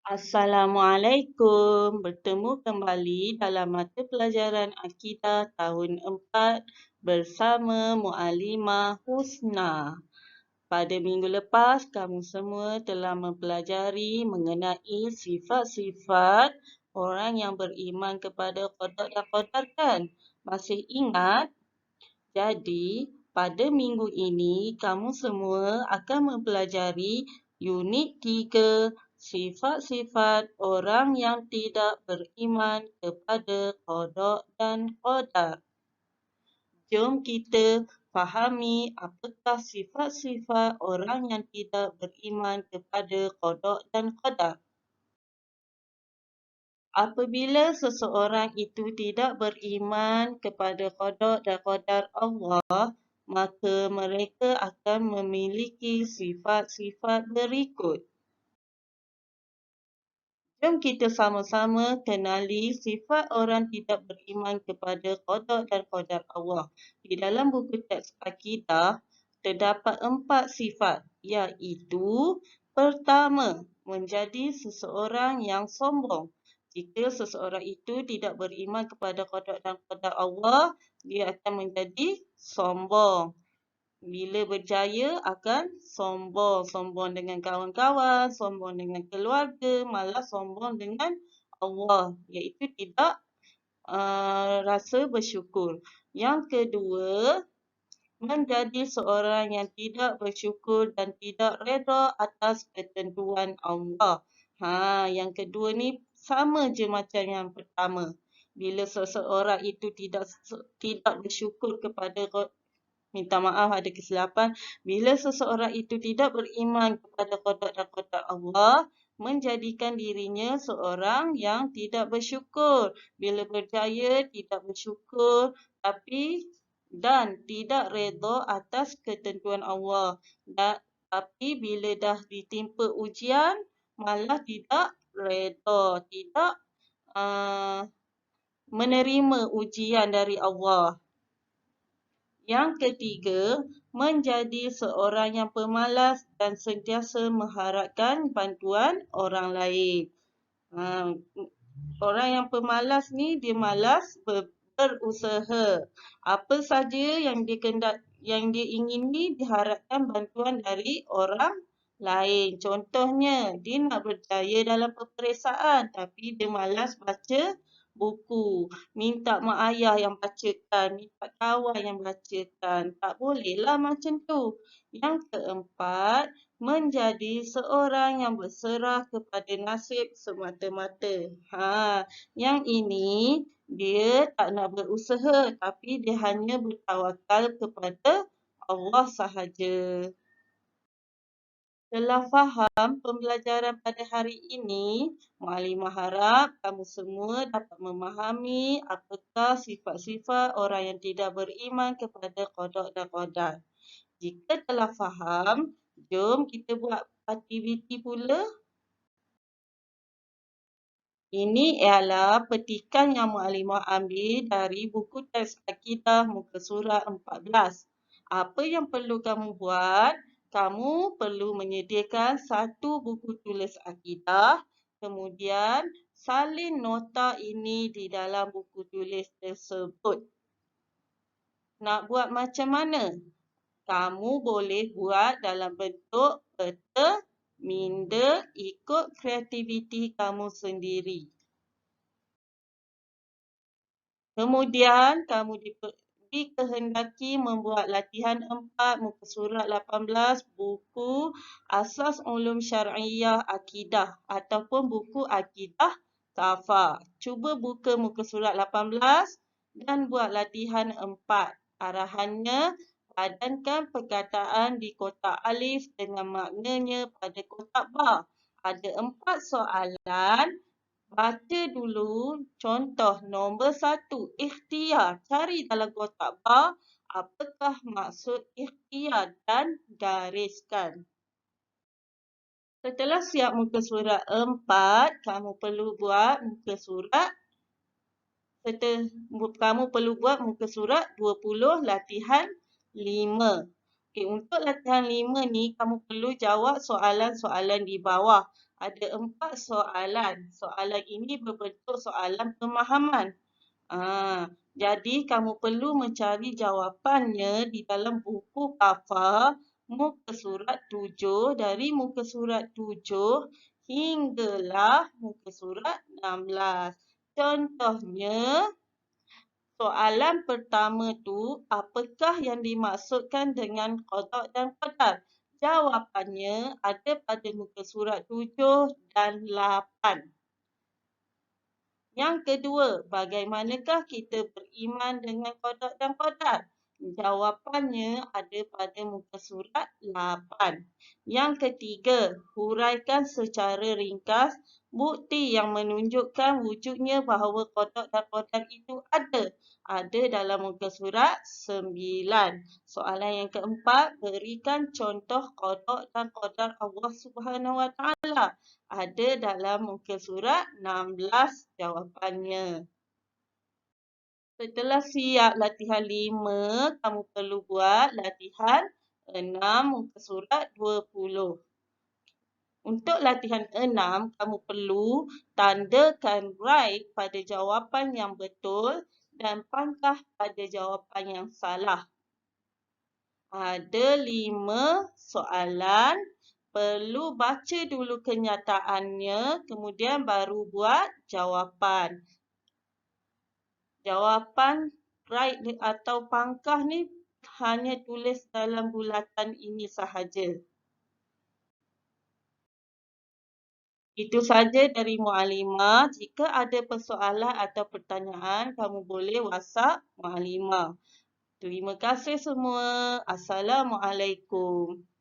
Assalamualaikum. Bertemu kembali dalam mata pelajaran Akidah tahun 4 bersama Muallimah Husna. Pada minggu lepas, kamu semua telah mempelajari mengenai sifat-sifat orang yang beriman kepada qada dan qadar kan? Masih ingat? Jadi, pada minggu ini, kamu semua akan mempelajari unit 3, sifat-sifat orang yang tidak beriman kepada qada dan qadar. Jom kita fahami apakah sifat-sifat orang yang tidak beriman kepada qada dan qadar. Apabila seseorang itu tidak beriman kepada qada dan qadar Allah, maka mereka akan memiliki sifat-sifat berikut. Jom kita sama-sama kenali sifat orang tidak beriman kepada qada dan qadar Allah. Di dalam buku teks akidah, terdapat 4 sifat, iaitu pertama, menjadi seseorang yang sombong. Jika seseorang itu tidak beriman kepada qada dan qadar Allah, dia akan menjadi sombong. Bila berjaya akan sombong. Sombong dengan kawan-kawan, sombong dengan keluarga, malah sombong dengan Allah. Iaitu tidak rasa bersyukur. Yang kedua, menjadi seorang yang tidak bersyukur dan tidak reda atas ketentuan Allah. Yang kedua ni sama je macam yang pertama. Bila seseorang itu tidak bersyukur kepada, minta maaf ada kesilapan, bila seseorang itu tidak beriman kepada qada dan qadar Allah, menjadikan dirinya seorang yang tidak bersyukur. Bila berjaya tidak bersyukur dan tidak redha atas ketentuan Allah. Tapi bila dah ditimpa ujian, malah tidak redha, tidak menerima ujian dari Allah. Yang ketiga, menjadi seorang yang pemalas dan sentiasa mengharapkan bantuan orang lain. Orang yang pemalas ni, dia malas berusaha. Apa saja yang dia ingini, diharapkan bantuan dari orang lain. Contohnya, dia nak berjaya dalam peperiksaan tapi dia malas baca buku. Minta mak ayah yang bacakan, minta kawan yang bacakan. Tak bolehlah macam tu. Yang keempat, menjadi seorang yang berserah kepada nasib semata-mata. Yang ini dia tak nak berusaha tapi dia hanya bertawakal kepada Allah sahaja. Telah faham pembelajaran pada hari ini? Muallimah harap kamu semua dapat memahami apakah sifat-sifat orang yang tidak beriman kepada qada dan qadar. Jika telah faham, jom kita buat aktiviti pula. Ini ialah petikan yang Muallimah ambil dari buku teks Akidah muka surat 14. Apa yang perlu kamu buat? Kamu perlu menyediakan satu buku tulis akidah, kemudian salin nota ini di dalam buku tulis tersebut. Nak buat macam mana? Kamu boleh buat dalam bentuk peta, minda, ikut kreativiti kamu sendiri. Kemudian, kamu dikehendaki membuat latihan 4 muka surat 18 buku Asas Ulum Syar'iyah Akidah ataupun buku Akidah Safa. Cuba buka muka surat 18 dan buat latihan 4. Arahannya, padankan perkataan di kotak alif dengan maknanya pada kotak ba. Ada 4 soalan. Baca dulu contoh nombor 1, ikhtiar. Cari dalam kotak ba apakah maksud ikhtiar dan gariskan. Setelah siap muka surat 4, kamu perlu buat muka surat 20 latihan 5. Untuk latihan 5 ni, kamu perlu jawab soalan-soalan di bawah. ada 4 soalan. Soalan ini berbentuk soalan pemahaman. Jadi kamu perlu mencari jawapannya di dalam buku PAFA muka surat 7 dari muka surat 7 hinggalah muka surat 16. Contohnya, soalan pertama tu, apakah yang dimaksudkan dengan qada dan qadar? Jawapannya ada pada muka surat 7 dan 8. Yang kedua, bagaimanakah kita beriman dengan qada dan qadar? Jawapannya ada pada muka surat 8. Yang ketiga, huraikan secara ringkas bukti yang menunjukkan wujudnya bahawa qada dan qadar itu ada. Ada dalam muka surat 9. Soalan yang keempat, berikan contoh qada dan qadar Allah Subhanahu Wa Taala. Ada dalam muka surat 16 jawapannya. Setelah siap latihan 5, kamu perlu buat latihan 6 muka surat 20. Untuk latihan 6, kamu perlu tandakan right pada jawapan yang betul dan pangkah pada jawapan yang salah. Ada 5 soalan. Perlu baca dulu kenyataannya, kemudian baru buat jawapan. Jawapan right atau pangkah ni hanya tulis dalam bulatan ini sahaja. Itu saja dari Muallimah. Jika ada persoalan atau pertanyaan, kamu boleh WhatsApp Muallimah. Terima kasih semua. Assalamualaikum.